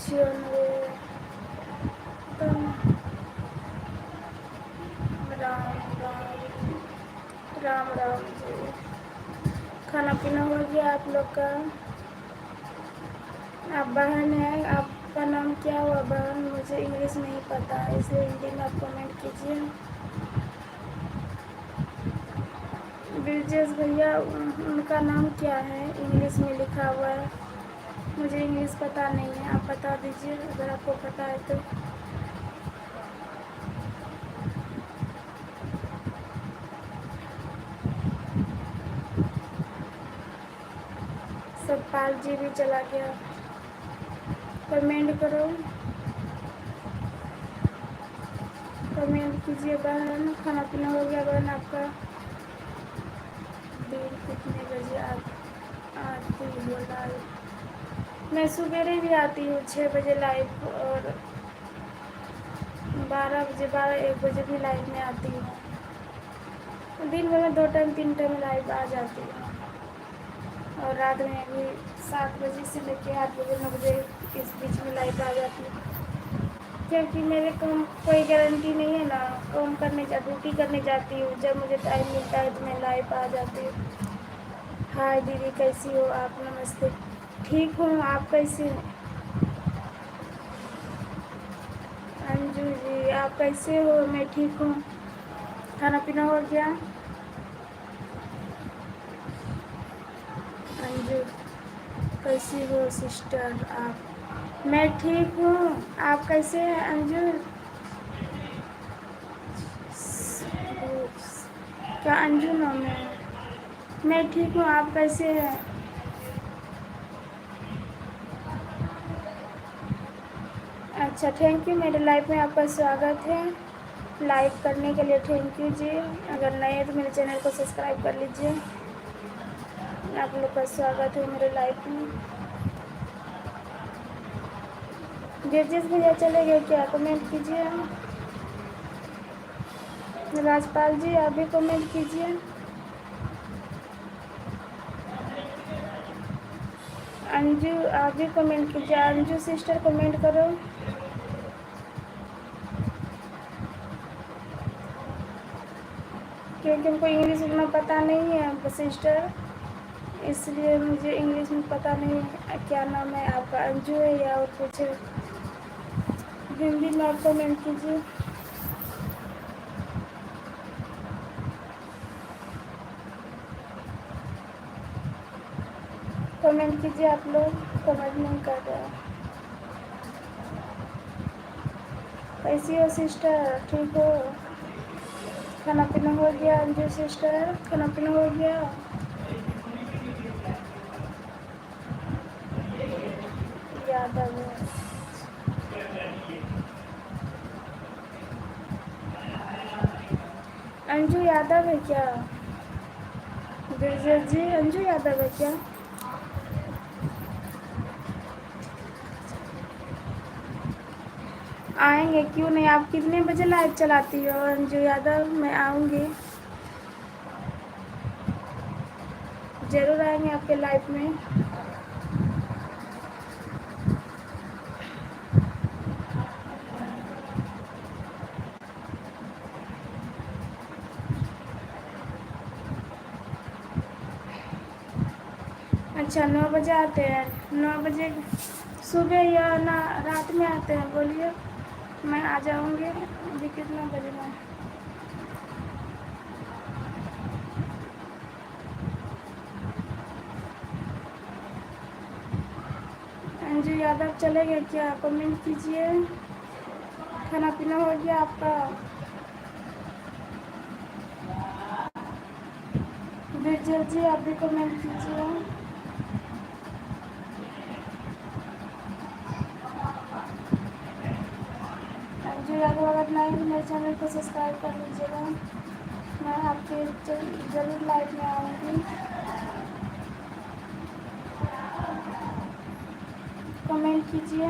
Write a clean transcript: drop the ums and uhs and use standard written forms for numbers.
तम राम राम राम राम जी। खाना पीना हो गया आप लोग का? आप बहन हैं, आपका नाम क्या हुआ बहन? मुझे इंग्लिश नहीं पता है इसलिए हिंदी में आप कमेंट कीजिए। ब्रिजेश भैया, उनका नाम क्या है? इंग्लिश में लिखा हुआ है, मुझे इंग्लिश पता नहीं है, आप बता दीजिए अगर आपको पता है तो। सतपाल जी भी चला गया। कमेंट करो, कमेंट कीजिए बहन। खाना पीना हो गया बहन आपका? दिन कितने बजे आती हो लाइव? मैं सवेरे भी आती हूँ 6 बजे लाइव, और 12 बजे 12-1 बजे भी लाइव में आती हूँ। दिन भर में 2 टाइम 3 टाइम लाइव आ जाती हूँ, और रात में भी 7 बजे से लेकर 8 बजे 9 बजे इस बीच में लाइव आ जाती हूँ। क्योंकि मेरे काम कोई गारंटी नहीं है ना, काम करने ड्यूटी करने जाती हूँ, जब मुझे टाइम मिलता है तो मैं लाइव आ जाती हूँ। हाय दीदी, कैसी हो आप? नमस्ते। ठीक हूँ, आप कैसी हो? अंजू जी, आप कैसे हो? मैं ठीक हूँ। खाना पीना हो गया? अंजू, कैसी हो सिस्टर आप? मैं ठीक हूँ, आप कैसे हैं अंजू? क्या अंजू नाम है? मैं ठीक हूँ, आप कैसे हैं? अच्छा, थैंक यू, मेरे लाइफ में आपका स्वागत है। लाइक करने के लिए थैंक यू जी। अगर नए हैं तो मेरे चैनल को सब्सक्राइब कर लीजिए। आप लोग का स्वागत है मेरे लाइफ में। जजेस भैया चले गए क्या? कमेंट कीजिए। राजपाल जी आप भी कमेंट कीजिए। अंजू आप भी कमेंट कीजिए। अंजू सिस्टर कमेंट करो। क्योंकि हमको इंग्लिश उतना पता नहीं है सिस्टर, इसलिए मुझे इंग्लिश में पता नहीं है क्या नाम है आपका, अंजू है या और कुछ है। हिंदी में आप कमेंट कीजिए। कमेंट कीजिए, आप लोग कमेंट नहीं कर रहे हैं। कैसी हो सिस्टर, ठीक हो? खाना पीना हो गया अंजू सिस्टर? खाना पीना हो गया? यादव है। अंजू यादव है क्या? ब्रिजेश जी, अंजू यादव है क्या? आएंगे, क्यों नहीं। आप कितने बजे लाइव चलाती हो अंजू यादव? मैं आऊँगी, ज़रूर आएंगे आपके लाइव में। अच्छा, 9 बजे आते हैं? 9 बजे सुबह या ना रात में आते हैं? बोलिए, मैं आ जाऊँगी। अभी कितना बजे में? अंजू यादव चले गए क्या? कमेंट कीजिए। खाना पीना हो गया आपका? ब्रिजेश जी आप भी कमेंट कीजिए। अंजू यादव अगर नहीं तो मेरे चैनल को सब्सक्राइब कर लीजिएगा। मैं आपके ज़रूर लाइव में आऊँगी। कमेंट कीजिए।